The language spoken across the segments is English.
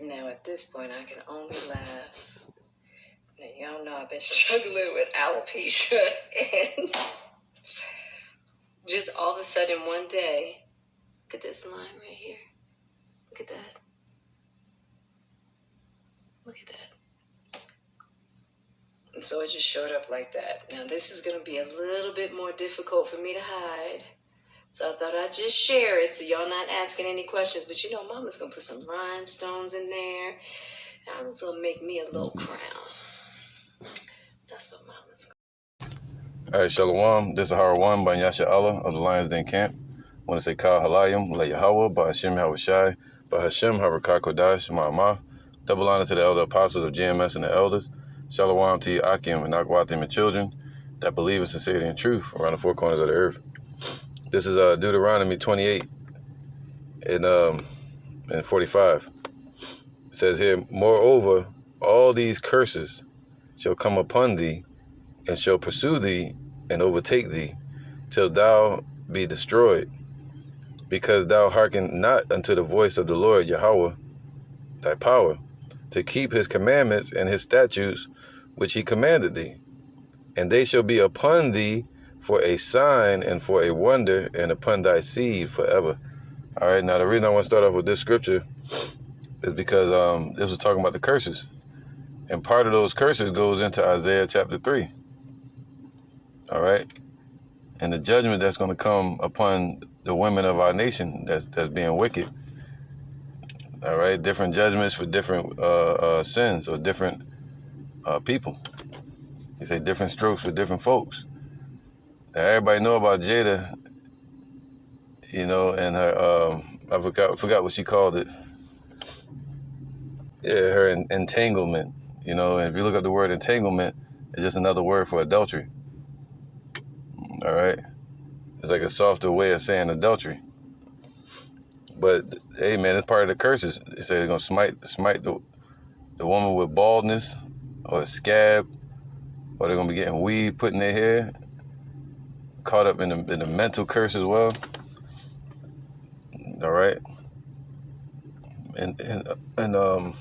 Now at this point, I can only laugh. Now y'all know I've been struggling with alopecia, and just all of a sudden one day, look at this line right here. Look at that. Look at that. And so it just showed up like that. Now this is going to be a little bit more difficult for me to hide. So I thought I'd just share it so y'all not asking any questions. But you know, Mama's going to put some rhinestones in there. And I'm just going to make me a little crown. That's what Mama's going to do. All right, Shalom. This is Yahawah by Yahawah of the Lions Den Camp. I want to say Kal Halayim, La Yahawah, by Hashem Yahawashi, by Hashem Harakah Kodash, Ma'amah. Double honor to the elder apostles of GMS and the elders. Shalom to you, Akim and Akwatim and children that believe in sincerity and truth around the four corners of the earth. This is Deuteronomy 28 and 45. It says here, moreover, all these curses shall come upon thee, and shall pursue thee and overtake thee, till thou be destroyed, because thou hearken not unto the voice of the Lord Yahawah, thy power, to keep his commandments and his statutes which he commanded thee. And they shall be upon thee for a sign and for a wonder, and upon thy seed forever. All right, now the reason I want to start off with this scripture is because this was talking about the curses. And part of those curses goes into Isaiah chapter 3. All right? And the judgment that's going to come upon the women of our nation that's being wicked. All right? Different judgments for different sins or different people. You say different strokes for different folks. Now, everybody know about Jada, you know, and her, I forgot what she called it. Yeah, her entanglement. You know, and if you look up the word entanglement, it's just another word for adultery. All right? It's like a softer way of saying adultery. But, hey, man, it's part of the curses. They say they're going to smite the woman with baldness or a scab, or they're going to be getting weave put in their hair, caught up in the mental curse as well. All right? And another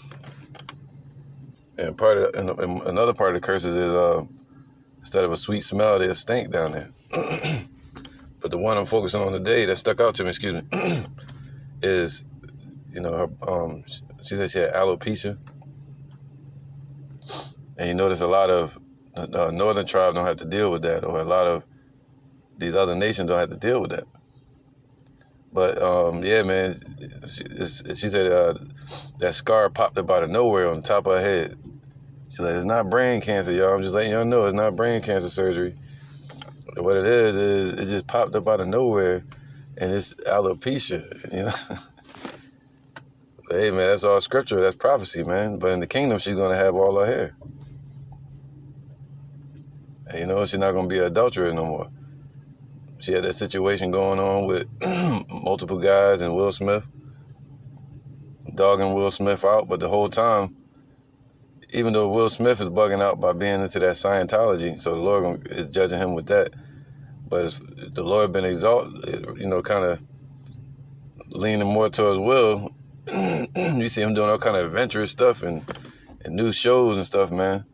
part of the curses is instead of a sweet smell, there's stink down there. But the one I'm focusing on today that stuck out to me, is, you know, her, she said she had alopecia. And you notice a lot of northern tribes don't have to deal with that, or a lot of these other nations don't have to deal with that. But, yeah, man, she said that scar popped up out of nowhere on the top of her head. She's like, it's not brain cancer, y'all. I'm just letting y'all know it's not brain cancer surgery. What it is it just popped up out of nowhere, and it's alopecia, you know. But hey, man, that's all scripture. That's prophecy, man. But in the kingdom, she's going to have all her hair. And, you know, she's not going to be an adulterer no more. She had that situation going on with multiple guys and Will Smith, dogging Will Smith out. But the whole time, even though Will Smith is bugging out by being into that Scientology, so the Lord is judging him with that. But the Lord been exalted, you know, kind of leaning more towards Will. You see him doing all kind of adventurous stuff and new shows and stuff, man,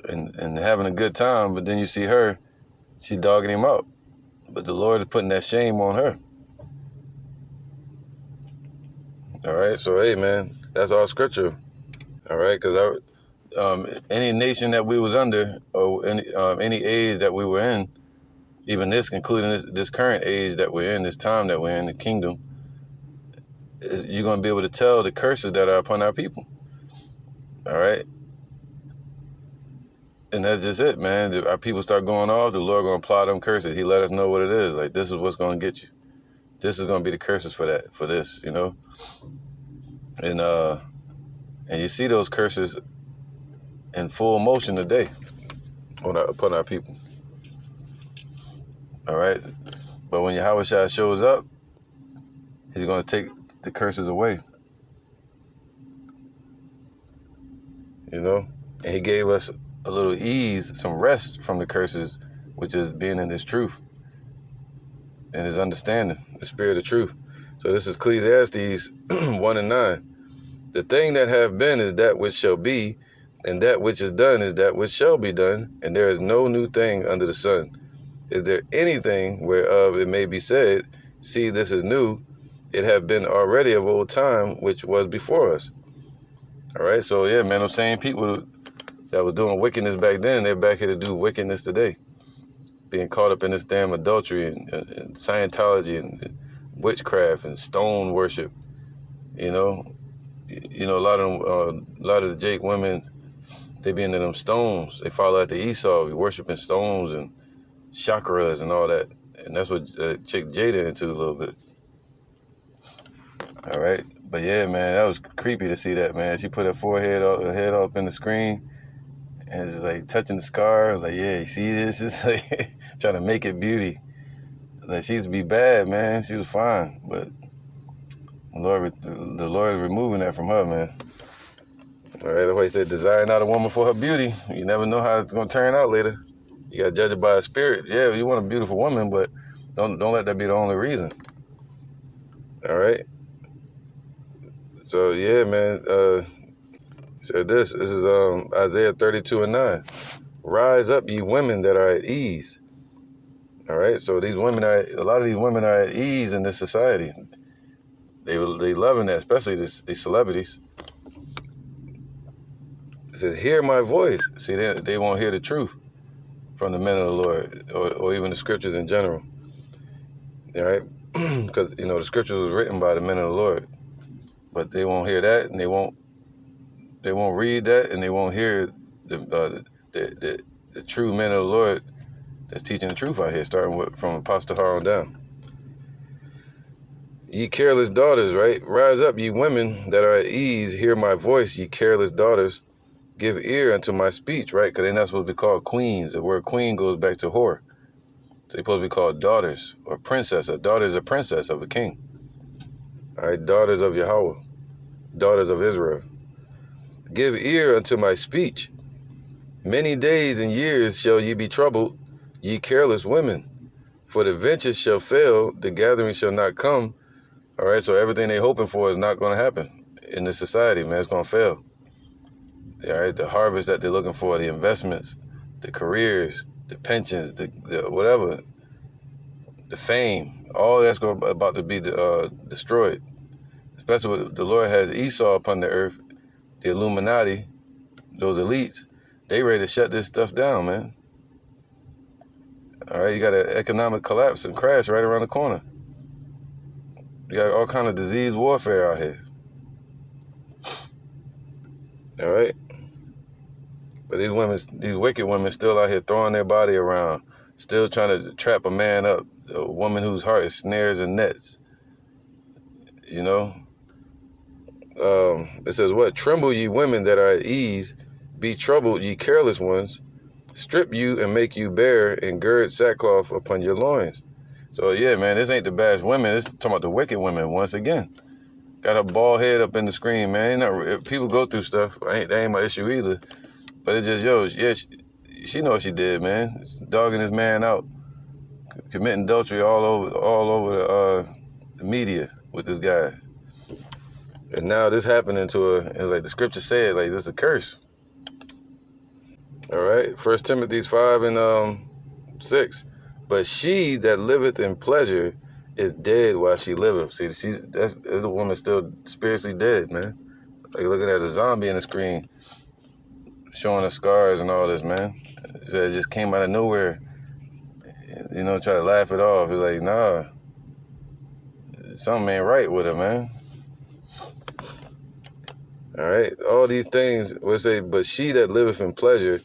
and having a good time. But then you see her, she's dogging him out. But the Lord is putting that shame on her. All right, so hey, man, that's all scripture. All right, because any nation that we was under, or any age that we were in, even this, including this current age that we're in, this time that we're in, the kingdom, you're going to be able to tell the curses that are upon our people. All right? And that's just it, man. If our people start going off, the Lord going to apply them curses. He let us know what it is. Like, this is what's going to get you. This is going to be the curses for this, you know? And you see those curses in full motion today upon our people. All right? But when Yahawah shows up, he's going to take the curses away. You know? And he gave us a little ease, some rest from the curses, which is being in his truth and his understanding, the spirit of truth. So this is Ecclesiastes 1:9. The thing that have been is that which shall be, and that which is done is that which shall be done, and there is no new thing under the sun. Is there anything whereof it may be said, see, this is new? It have been already of old time, which was before us. All right, so yeah, man, those same people that were doing wickedness back then, they're back here to do wickedness today. Being caught up in this damn adultery and Scientology and witchcraft and stone worship. You know, a lot of them, a lot of the Jake women, they be into them stones. They follow after Esau, be worshiping stones and chakras and all that. And that's what chick Jada into a little bit. All right, but yeah, man, that was creepy to see that, man. She put her head up in the screen, and it's just like touching the scar. I was like, yeah, you see this? It's like trying to make it beauty. Like, she used to be bad, man. She was fine, but the Lord is removing that from her, man. All right, that's why he said, desire not a woman for her beauty. You never know how it's gonna turn out later. You gotta judge it by a spirit. Yeah, you want a beautiful woman, but don't let that be the only reason. All right. So yeah, man. So this is Isaiah 32:9. Rise up, ye women that are at ease. All right. So a lot of these women are at ease in this society. They loving that, especially these celebrities. It says, hear my voice. See, they won't hear the truth from the men of the Lord, or even the scriptures in general. All right. Because the scriptures was written by the men of the Lord, but they won't hear that, and they won't read that, and they won't hear the true men of the Lord that's teaching the truth out here, starting from Apostle Har on down. Ye careless daughters, right? Rise up, ye women that are at ease, hear my voice, ye careless daughters. Give ear unto my speech, right? Because they're not supposed to be called queens. The word queen goes back to whore. So they're supposed to be called daughters or princess. A daughter is a princess of a king. All right, daughters of Yahawah, daughters of Israel. Give ear unto my speech. Many days and years shall ye be troubled, ye careless women. For the ventures shall fail, the gathering shall not come. All right, so everything they're hoping for is not going to happen in this society, man. It's going to fail. All right, the harvest that they're looking for, the investments, the careers, the pensions, the whatever, the fame, all that's about to be destroyed. Especially when the Lord has Esau upon the earth, the Illuminati, those elites, they ready to shut this stuff down, man. All right, you got an economic collapse and crash right around the corner. You got all kind of disease warfare out here. All right. But these wicked women still out here throwing their body around, still trying to trap a man up, a woman whose heart is snares and nets. It says what? Tremble ye women that are at ease, be troubled ye careless ones, strip you and make you bare, and gird sackcloth upon your loins. So yeah, man, this ain't the bad women. It's talking about the wicked women once again. Got her bald head up in the screen, man. People go through stuff. That ain't my issue either. But it's just, yeah, she know what she did, man. Dogging this man out, committing adultery all over the media with this guy. And now this happening to her. It's like the scripture said, like, this is a curse. All right, 1 Timothy 5:6. But she that liveth in pleasure is dead while she liveth. See, that's the woman still spiritually dead, man. Like looking at a zombie in the screen, showing her scars and all this, man. It just came out of nowhere. Try to laugh it off. It's like, nah, something ain't right with her, man. All right, all these things will say, but she that liveth in pleasure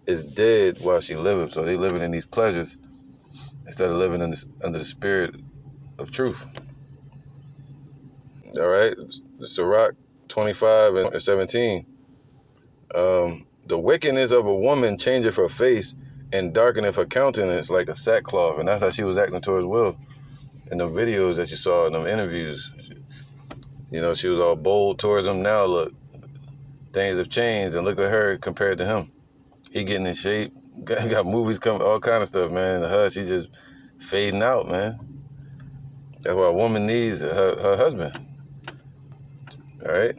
is dead while she liveth. So they living in these pleasures instead of living under the spirit of truth. All right, Sirach 25:17. The wickedness of a woman changeth her face and darkeneth her countenance like a sackcloth. And that's how she was acting towards Will in the videos that you saw in them interviews. She was all bold towards him. Now look, things have changed, and look at her compared to him. He getting in shape, got movies coming, all kind of stuff, man. Her, she just fading out, man. That's why a woman needs her husband. All right.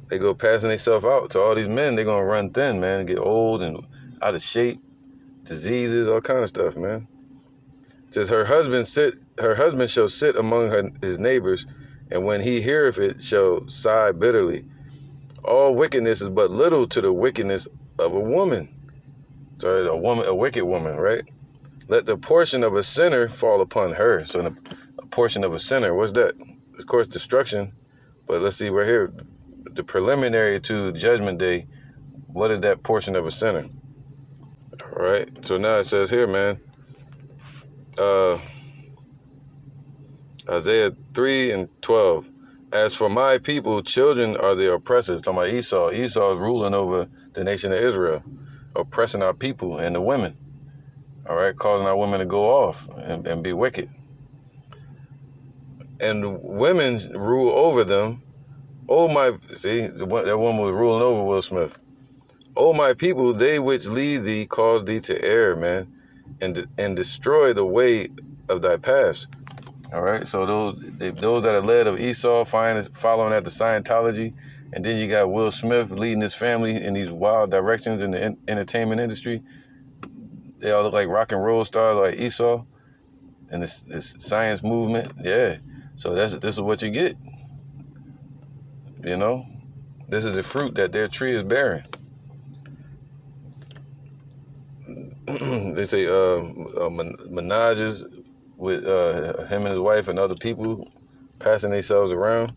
they go passing themselves out to all these men. They're gonna run thin, man, get old and out of shape, diseases, all kind of stuff, man. It says her husband shall sit among his neighbors, and when he heareth it, shall sigh bitterly. All wickedness is but little to the wickedness of a woman. Sorry, a wicked woman, right? Let the portion of a sinner fall upon her. So a portion of a sinner, what's that? Of course, destruction. But let's see right here, the preliminary to Judgment Day. What is that portion of a sinner? All right. So now it says here, man. Isaiah 3:12. As for my people, children are the oppressors. Talking about Esau. Esau is ruling over the nation of Israel, oppressing our people and the women. All right, causing our women to go off and be wicked. And women rule over them. Oh my, see, that woman was ruling over Will Smith. Oh my people, they which lead thee cause thee to err, man, and destroy the way of thy paths. All right, so those that are led of Esau, following after Scientology, and then you got Will Smith leading his family in these wild directions in the entertainment industry. They all look like rock and roll stars like Esau, and this science movement. Yeah, so this is what you get. You know, this is the fruit that their tree is bearing. They say menages with him and his wife and other people passing themselves around.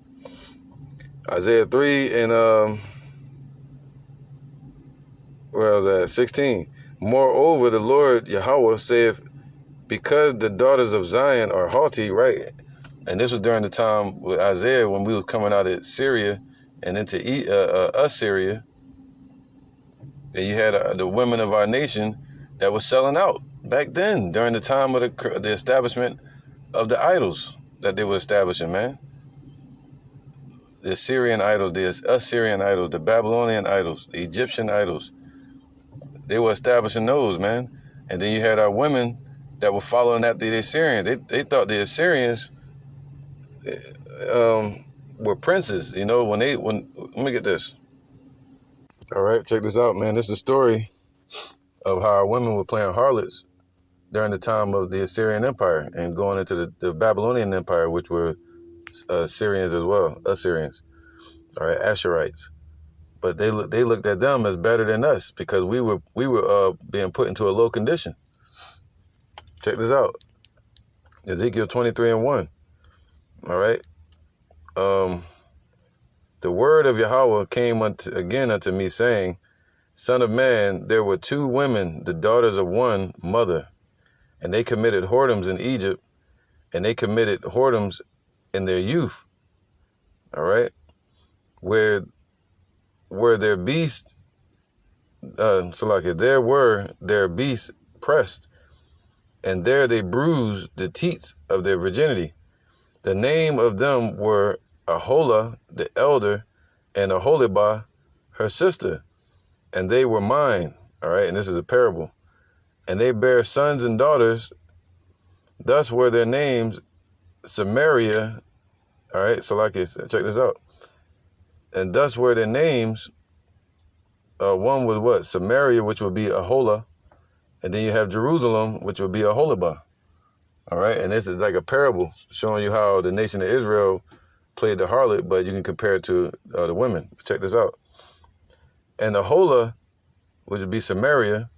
Isaiah 3 and where was that? 16. Moreover, the Lord Yahawah saith, because the daughters of Zion are haughty, right? And this was during the time with Isaiah when we were coming out of Syria and into Assyria. And you had the women of our nation that was selling out back then during the time of the establishment of the idols that they were establishing, man. The Assyrian idols, the Assyrian idols, the Babylonian idols, the Egyptian idols. They were establishing those, man. And then you had our women that were following after the Assyrians. They thought the Assyrians were princes, you know, when let me get this. All right, check this out, man. This is a story of how our women were playing harlots during the time of the Assyrian Empire and going into the Babylonian Empire, which were Syrians as well, Assyrians, all right, Asherites. But they looked at them as better than us because we were being put into a low condition. Check this out. Ezekiel 23:1. All right. The word of Yahawah came again unto me, saying, Son of man, there were two women, the daughters of one mother, and they committed whoredoms in Egypt, and they committed whoredoms in their youth. All right. Where their beasts, there were their beasts pressed, and there they bruised the teats of their virginity. The name of them were Aholah the elder, and Aholibah her sister, and they were mine. All right, and this is a parable. And they bare sons and daughters. Thus were their names Samaria. All right, check this out. And thus were their names. One was what? Samaria, which would be Aholah. And then you have Jerusalem, which would be Aholibah. All right, and this is like a parable showing you how the nation of Israel played the harlot, but you can compare it to the women. Check this out. And Aholah, which would be Samaria,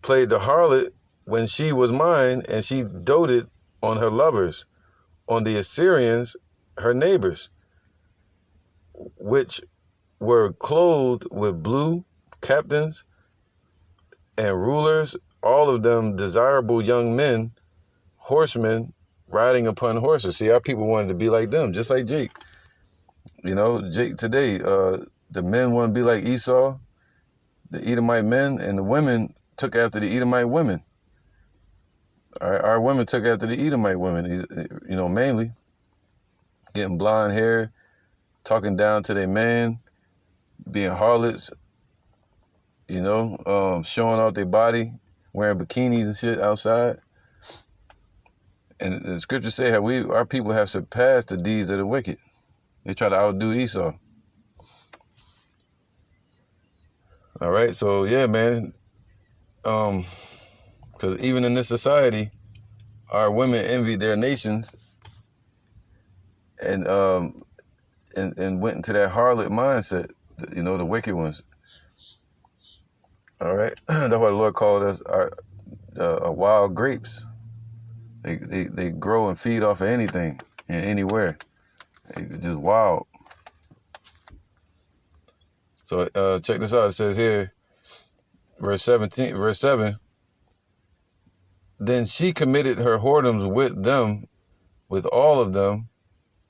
played the harlot when she was mine, and she doted on her lovers, on the Assyrians, her neighbors, which were clothed with blue, captains and rulers, all of them desirable young men, horsemen, riding upon horses. See, our people wanted to be like them, just like Jake. You know, Jake today, the men want to be like Esau, the Edomite men, and the women took after the Edomite women. Our women took after the Edomite women, you know, mainly getting blonde hair, talking down to their man, being harlots, you know, showing off their body, wearing bikinis and shit outside. And the scriptures say how our people have surpassed the deeds of the wicked. They try to outdo Esau. All right, so yeah, man. Because even in this society, our women envied their nations and and went into that harlot mindset. You know, the wicked ones. All right, that's why the Lord called us our wild grapes. They grow and feed off of anything and anywhere. They just wild. So check this out. It says here, verse 7. Then she committed her whoredoms with them, with all of them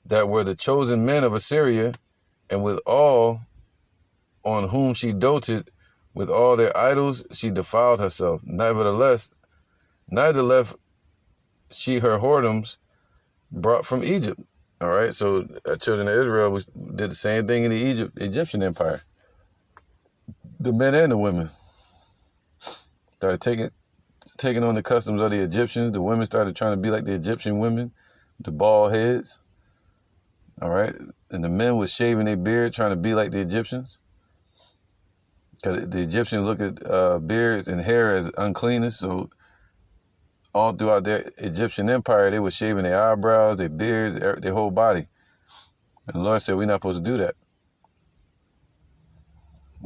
that were the chosen men of Assyria, and with all on whom she doted, with all their idols she defiled herself. Nevertheless, neither left she her whoredoms brought from Egypt. All right, so children of Israel did the same thing in the Egyptian empire. The men and the women started taking on the customs of the Egyptians. The women started trying to be like the Egyptian women, the bald heads. All right, and the men was shaving their beard, trying to be like the Egyptians. Because the Egyptians look at beards and hair as uncleanness, so all throughout their Egyptian empire, they were shaving their eyebrows, their beards, their whole body. And the Lord said, we're not supposed to do that.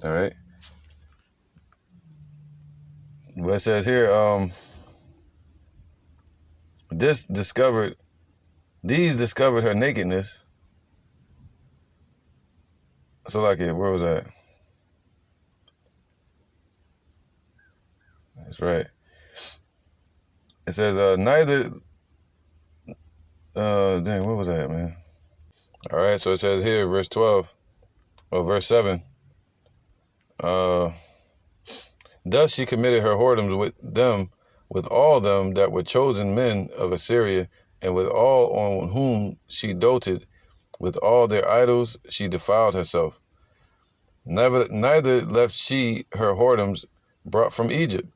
All right. What it says here, these discovered her nakedness. So like it, where was that? That's right. It says, neither, dang, where was that, man? All right, so it says here, verse 12, or verse 7, thus she committed her whoredoms with them, with all them that were chosen men of Assyria, and with all on whom she doted, with all their idols she defiled herself. Neither left she her whoredoms brought from Egypt,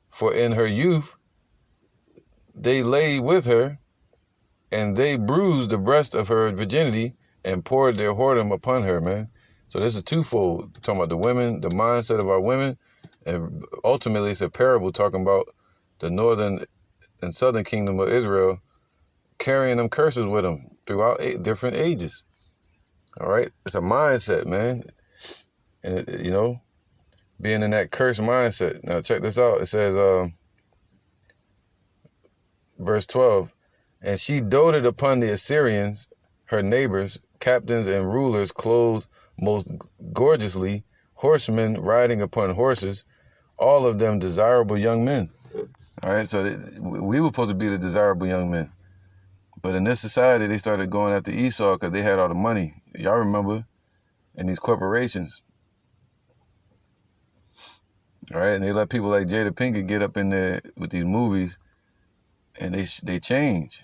for in her youth they lay with her, and they bruised the breast of her virginity, and poured their whoredom upon her, man. So this is twofold, talking about the women, the mindset of our women, and ultimately it's a parable talking about the northern and southern kingdom of Israel carrying them curses with them throughout different ages. All right, it's a mindset, man, and you know, being in that cursed mindset. Now check this out. It says, verse 12, and she doted upon the Assyrians, her neighbors, captains and rulers clothed most gorgeously, horsemen riding upon horses, all of them desirable young men. All right, so we were supposed to be the desirable young men. But in this society, they started going after Esau because they had all the money. Y'all remember? In these corporations. All right, and they let people like Jada Pinkett get up in there with these movies, and they change.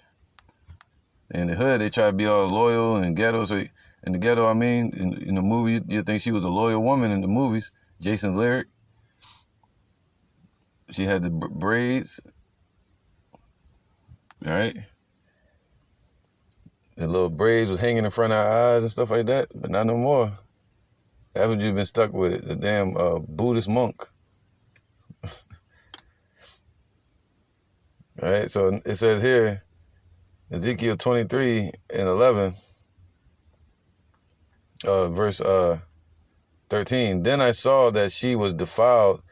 In the hood, they try to be all loyal and ghetto. So in the ghetto, I mean, in the movie, you think she was a loyal woman in the movies. Jason's lyric. She had the braids. All right. The little braids was hanging in front of her eyes and stuff like that, but not no more. Haven't you been stuck with it? The damn Buddhist monk. All right, so it says here, Ezekiel 23 and 11, verse 13. Then I saw that she was defiled,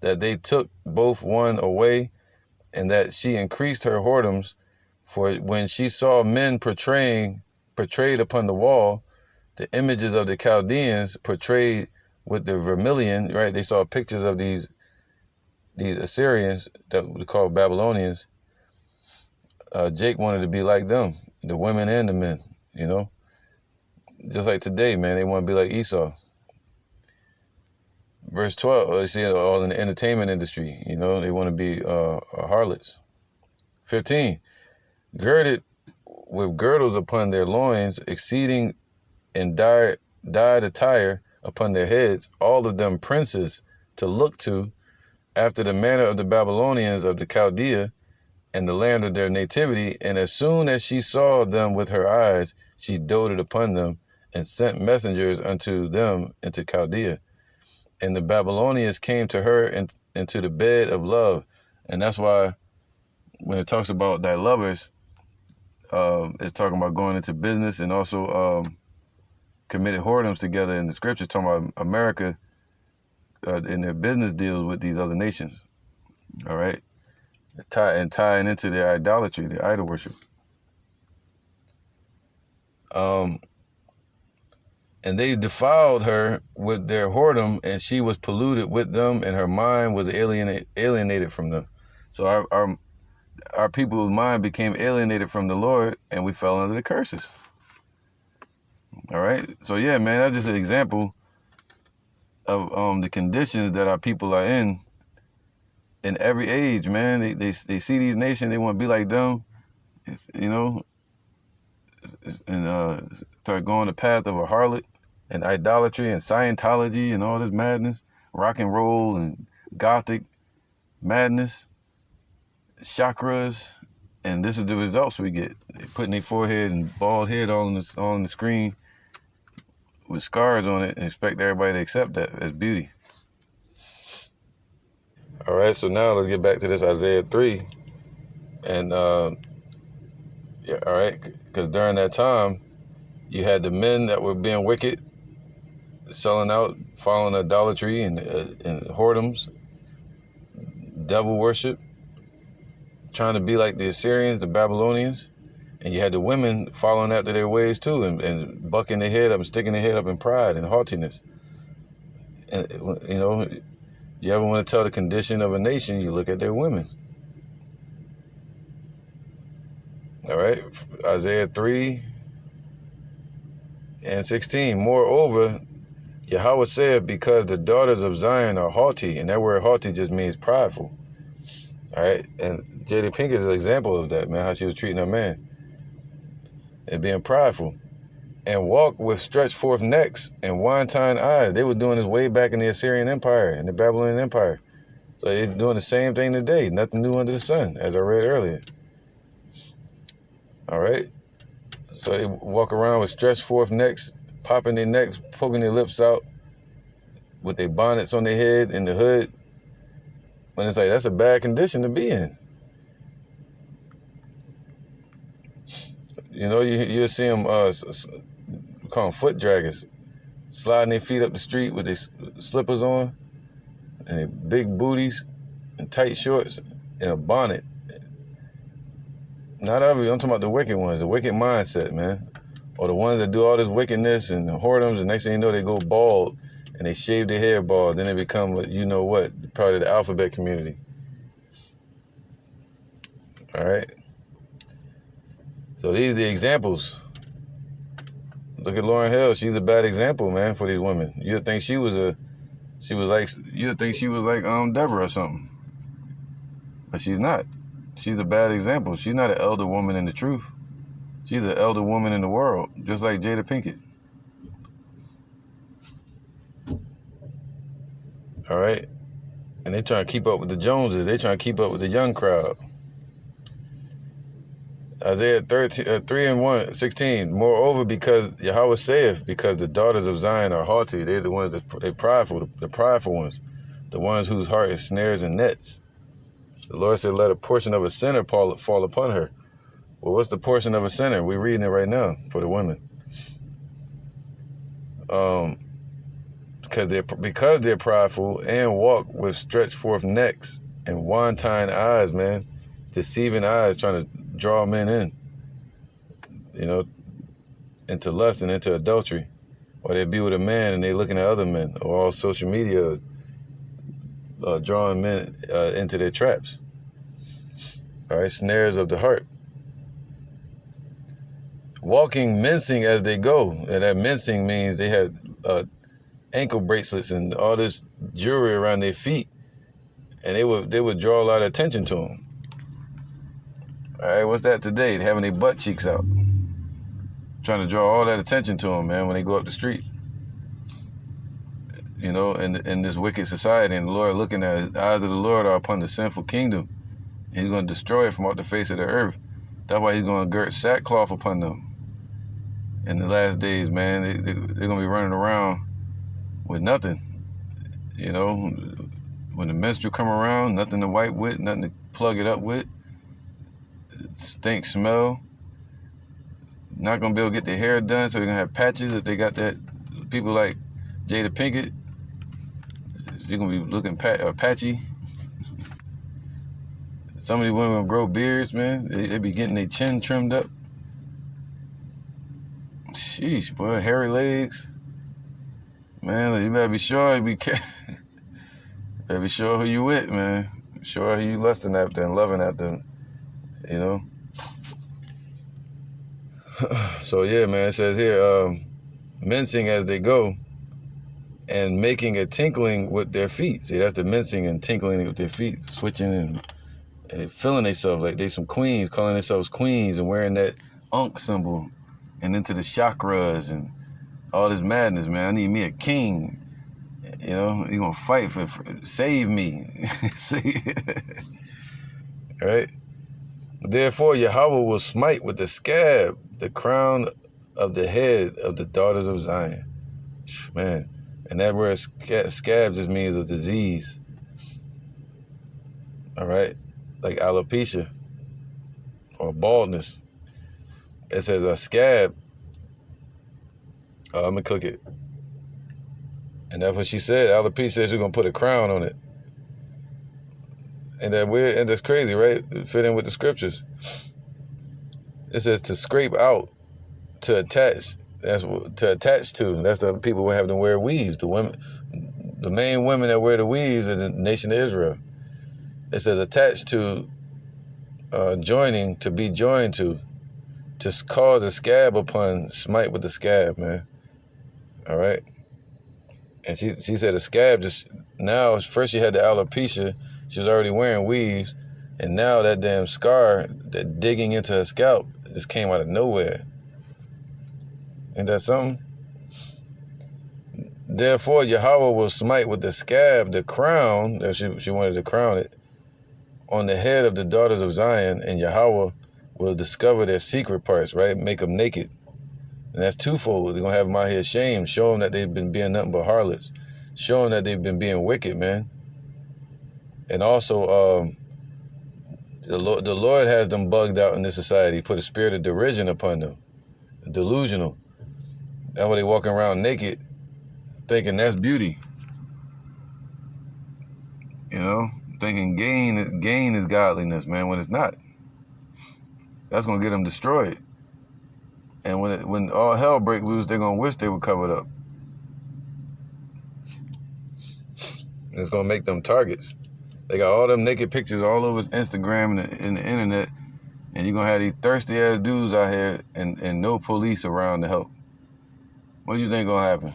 that they took both one away, and that she increased her whoredoms. For when she saw men portrayed upon the wall, the images of the Chaldeans portrayed with the vermilion, right? They saw pictures of these Assyrians that we call Babylonians. Jake wanted to be like them, the women and the men, you know? Just like today, man, they want to be like Esau. Verse 12, you see it all in the entertainment industry, you know? They want to be harlots. 15, girded with girdles upon their loins, exceeding in dyed attire upon their heads, all of them princes to look to, after the manner of the Babylonians of the Chaldea, and the land of their nativity. And as soon as she saw them with her eyes, she doted upon them, and sent messengers unto them into Chaldea. And the Babylonians came to her into the bed of love. And that's why when it talks about thy lovers, it's talking about going into business and also committed whoredoms together. In the scriptures talking about America in their business deals with these other nations. All right. Tying into their idolatry, their idol worship. And they defiled her with their whoredom, and she was polluted with them, and her mind was alienated from them. So our people's mind became alienated from the Lord, and we fell under the curses. All right. So yeah, man, that's just an example of the conditions that our people are in every age, man. They see these nations, they want to be like them. And start going the path of a harlot and idolatry and Scientology and all this madness, rock and roll and gothic madness, chakras, and this is the results we get. They're putting their forehead and bald head all on the screen with scars on it and expect everybody to accept that as beauty. All right, so now let's get back to this Isaiah 3. And, yeah, all right, because during that time, you had the men that were being wicked, selling out, following idolatry and whoredoms, devil worship, trying to be like the Assyrians, the Babylonians. And you had the women following after their ways too and bucking their head up and sticking their head up in pride and haughtiness. And, you ever want to tell the condition of a nation, you look at their women. All right, Isaiah 3 and 16. Moreover, Yahawah said, because the daughters of Zion are haughty, and that word haughty just means prideful. All right, and Jada Pinkett is an example of that, man, how she was treating her man and being prideful. And walk with stretched forth necks and wine-tined eyes. They were doing this way back in the Assyrian Empire and the Babylonian Empire. So they're doing the same thing today. Nothing new under the sun, as I read earlier. All right? So they walk around with stretched forth necks, popping their necks, poking their lips out, with their bonnets on their head in the hood. When it's like, that's a bad condition to be in. You'll see them, call them foot draggers, sliding their feet up the street with their slippers on and their big booties and tight shorts and a bonnet. Not every, I'm talking about the wicked ones, the wicked mindset, man. Or the ones that do all this wickedness and whoredoms, and next thing you know, they go bald and they shave their hair bald. Then they become, part of the alphabet community. All right? So these are the examples. Look at Lauryn Hill. She's a bad example, man, for these women. You'd think she was like Deborah or something. But she's not. She's a bad example. She's not an elder woman in the truth. She's an elder woman in the world, just like Jada Pinkett. All right? And they trying to keep up with the Joneses. They trying to keep up with the young crowd. Isaiah 3:16. Moreover, because Yahawah saith, because the daughters of Zion are haughty, they're the ones they're prideful, the prideful ones, the ones whose heart is snares and nets. The Lord said, let a portion of a sinner fall upon her. Well, what's the portion of a sinner? We're reading it right now for the women. Because they're prideful and walk with stretched forth necks and wine-tined eyes, man, deceiving eyes, trying to draw men in, into lust and into adultery. Or they be with a man and they looking at other men, or all social media drawing men into their traps. All right, snares of the heart. Walking, mincing as they go. And that mincing means they had ankle bracelets and all this jewelry around their feet. And they would draw a lot of attention to them. All right, what's that today? Having their butt cheeks out. Trying to draw all that attention to them, man, when they go up the street. In this wicked society. And the Lord looking at his eyes of the Lord are upon the sinful kingdom. And he's going to destroy it from off the face of the earth. That's why he's going to girt sackcloth upon them. In the last days, man, they're going to be running around with nothing. You know, when the menstrual come around, nothing to wipe with, nothing to plug it up with. Stink, smell. Not gonna be able to get their hair done, so they're gonna have patches if they got that. People like Jada Pinkett, they're gonna be looking patchy. Some of these women gonna grow beards, man. They be getting their chin trimmed up. Sheesh, boy, hairy legs. Man, you better be sure. Better be sure who you with, man. Sure who you lusting after and loving after, you know. So yeah, man, it says here, mincing as they go and making a tinkling with their feet. See, that's the mincing and tinkling with their feet, switching and feeling themselves like they some queens, calling themselves queens and wearing that Ankh symbol and into the chakras and all this madness, man. I need me a king. You know, you gonna fight for save me. Right? Therefore, Yahawah will smite with the scab, the crown of the head of the daughters of Zion. Man, and that word scab just means a disease. All right? Like alopecia or baldness. It says a scab. I'm going to click it. And that's what she said. Alopecia says she's going to put a crown on it. And that weird, and that's crazy, right? It fit in with the scriptures. It says to scrape out, to attach. That's to attach to. That's the people who have to wear weaves. The women, the main women that wear the weaves is the nation of Israel. It says attached to, joining, to be joined to cause a scab upon, smite with the scab, man. All right. And she said a scab just now. First she had the alopecia. She was already wearing weaves, and now that damn scar, that digging into her scalp, just came out of nowhere. Ain't that something? Therefore, Yahawah will smite with the scab, the crown, that she wanted to crown it, on the head of the daughters of Zion, and Yahawah will discover their secret parts, right? Make them naked. And that's twofold. They're going to have them out here ashamed, show them that they've been being nothing but harlots, show them that they've been being wicked, man. And also, the Lord has them bugged out in this society, put a spirit of derision upon them, delusional. That's why they walking around naked, thinking that's beauty. You know, thinking gain is godliness, man, when it's not. That's gonna get them destroyed. And when all hell break loose, they're gonna wish they were covered up. It's gonna make them targets. They got all them naked pictures all over Instagram and the internet, and you're gonna have these thirsty ass dudes out here and no police around to help. What do you think gonna happen?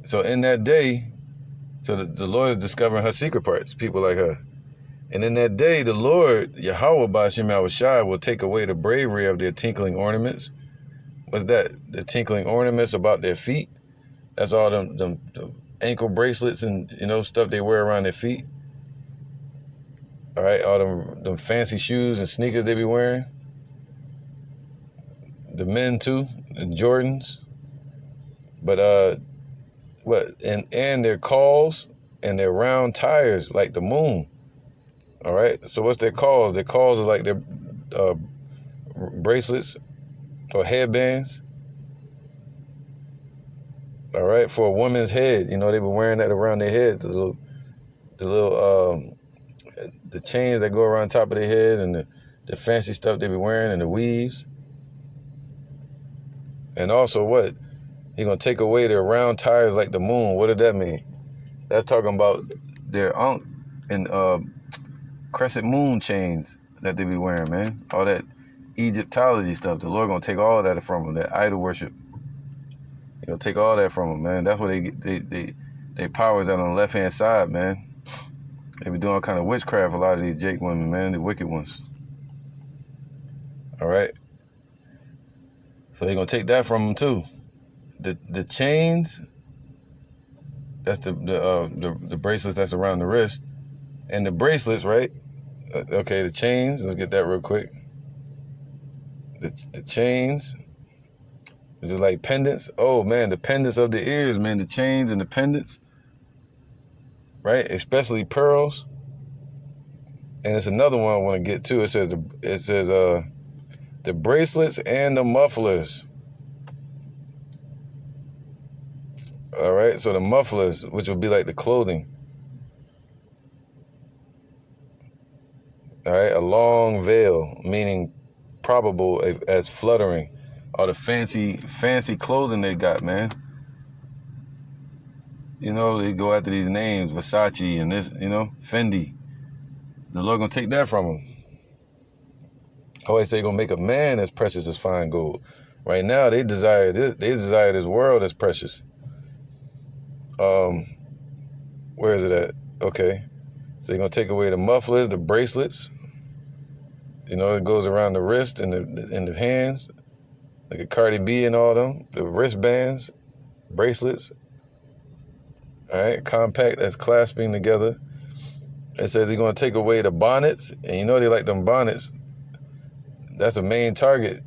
So in that day, so the Lord is discovering her secret parts, people like her. And in that day, the Lord, Yahawah Ba'ashem Yahushai, will take away the bravery of their tinkling ornaments. What's that? The tinkling ornaments about their feet. That's all them ankle bracelets and, you know, stuff they wear around their feet. All right, all them fancy shoes and sneakers they be wearing. The men too, the Jordans. But and their calls and their round tires like the moon. All right, so what's their calls? Their calls is like their bracelets or headbands. All right, for a woman's head, you know, they be wearing that around their head. The little the chains that go around top of their head, and the fancy stuff they be wearing, and the weaves. And also what? He gonna take away their round tires like the moon. What did that mean? That's talking about their Ankh and crescent moon chains that they be wearing, man. All that Egyptology stuff. The Lord gonna take all that from them. That idol worship. He gonna take all that from them, man. That's what they powers out on the left hand side, man. They be doing all kind of witchcraft. A lot of these Jake women, man, the wicked ones. All right. So they gonna take that from them too. The chains. That's the bracelets that's around the wrist, and the bracelets, right? Okay, the chains. Let's get that real quick. The chains Just like pendants. Oh, man, the pendants of the ears, man, the chains and the pendants, right? Especially pearls. And it's another one I want to get to. It says the bracelets and the mufflers. All right, so the mufflers, which would be like the clothing. All right, a long veil, meaning probable as fluttering, or the fancy clothing they got, man. You know, they go after these names, Versace and this, you know, Fendi. The Lord gonna take that from them. I always say gonna make a man as precious as fine gold. Right now, they desire this world as precious. Where is it at? Okay. So they're gonna take away the mufflers, the bracelets. You know, it goes around the wrist and the hands, like a Cardi B and all them. The wristbands, bracelets. All right, compact that's clasping together. It says he's gonna take away the bonnets, and you know they like them bonnets. That's a main target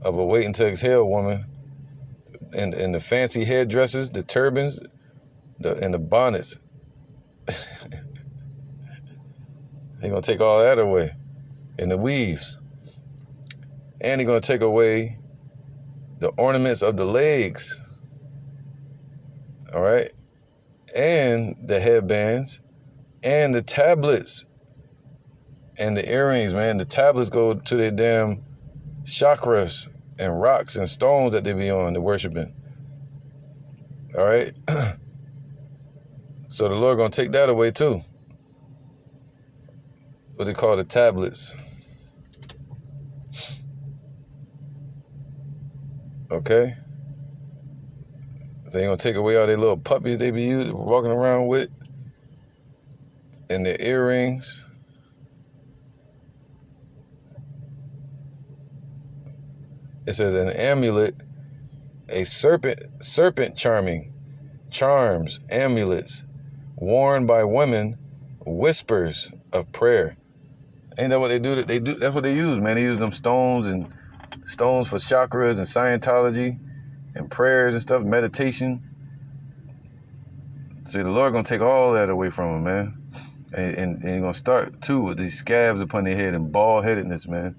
of a waiting to exhale woman. And the fancy headdresses, the turbans, and the bonnets. They're going to take all that away. And the weaves. And they're going to take away the ornaments of the legs. All right? And the headbands. And the tablets. And the earrings, man. The tablets go to their damn chakras and rocks and stones that they be on, the worshiping. All right? So the Lord going to take that away too. What they call the tablets. Okay? So they're going to take away all their little puppies they be walking around with. And their earrings. It says an amulet, a serpent charms, amulets, worn by women, whispers of prayer. Ain't that what they do? That's what they use, man. They use them stones for chakras and Scientology and prayers and stuff, meditation. See, the Lord gonna take all that away from them, man. And he's gonna start too with these scabs upon their head and bald-headedness, man.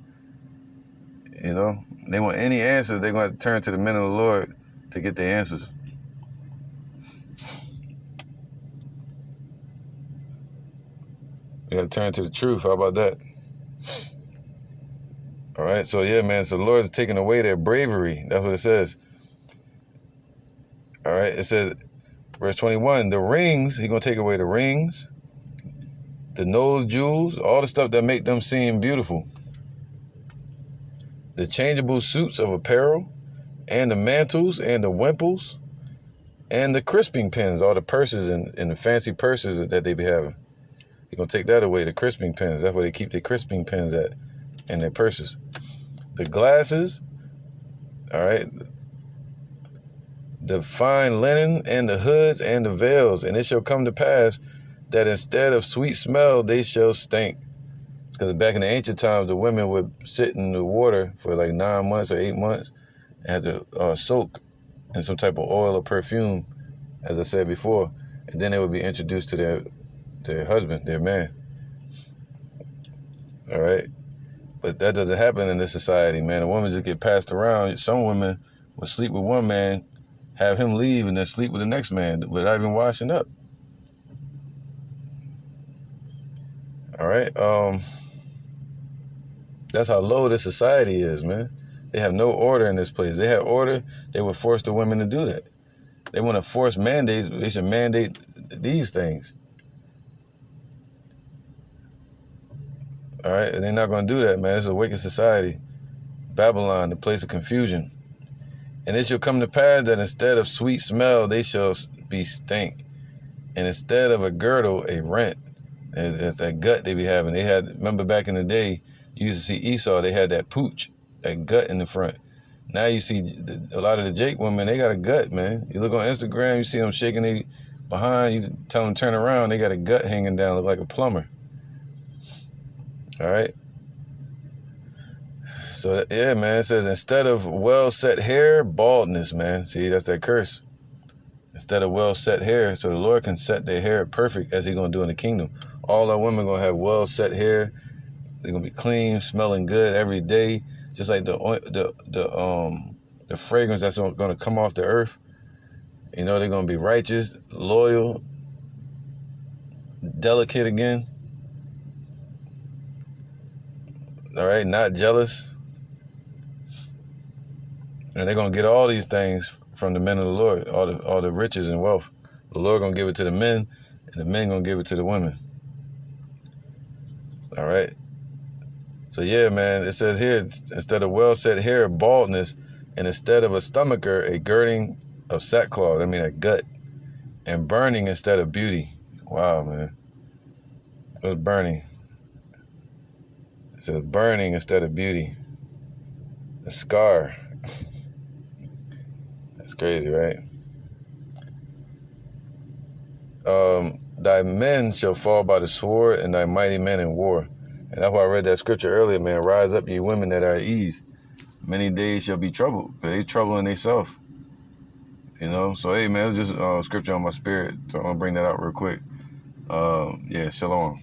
You know, they want any answers, they're gonna have to turn to the men of the Lord to get their answers. You gotta turn to the truth. How about that? All right, so yeah, man. So the Lord is taking away their bravery. That's what it says. All right, it says, verse 21, the rings, he's gonna take away the rings, the nose jewels, all the stuff that make them seem beautiful. The changeable suits of apparel, and the mantles, and the wimples, and the crisping pins, all the purses and the fancy purses that they be having. He's going to take that away, the crisping pins. That's where they keep their crisping pins at, in their purses. The glasses, all right, the fine linen, and the hoods, and the veils. And it shall come to pass that instead of sweet smell, they shall stink. Because back in the ancient times, the women would sit in the water for like 9 months or 8 months and had to soak in some type of oil or perfume, as I said before. And then they would be introduced to their husband, their man. All right? But that doesn't happen in this society, man. A woman just get passed around. Some women will sleep with one man, have him leave, and then sleep with the next man without even washing up. All right? That's how low this society is, man. They have no order in this place. If they had order, they would force the women to do that. They want to force mandates. They should mandate these things. All right? And they're not going to do that, man. It's a wicked society. Babylon, the place of confusion. And it shall come to pass that instead of sweet smell, they shall be stink. And instead of a girdle, a rent. It's that gut they be having. Remember back in the day, you used to see Esau, they had that pooch, that gut in the front. Now you see a lot of the Jake women, they got a gut, man. You look on Instagram, you see them shaking their behind, you tell them to turn around, they got a gut hanging down, look like a plumber. All right? So, yeah, man, it says, instead of well-set hair, baldness, man. See, that's that curse. Instead of well-set hair, so the Lord can set their hair perfect as He's going to do in the kingdom. All our women going to have well-set hair. They're going to be clean, smelling good every day, just like the fragrance that's going to come off the earth. You know, they're going to be righteous, loyal, delicate again. All right, not jealous. And they're going to get all these things from the men of the Lord, all the riches and wealth. The Lord going to give it to the men, and the men going to give it to the women. All right. So, yeah, man, it says here, instead of well-set hair, baldness, and instead of a stomacher, a girding of sackcloth, I mean a gut, and burning instead of beauty. Wow, man. It was burning. It says burning instead of beauty. A scar. That's crazy, right? Thy men shall fall by the sword, and thy mighty men in war. And that's why I read that scripture earlier, man. Rise up, ye women that are at ease. Many days shall be troubled, but they troubling themselves. You know? So, hey, man, it was just scripture on my spirit. So I'm going to bring that out real quick. Yeah, shalom.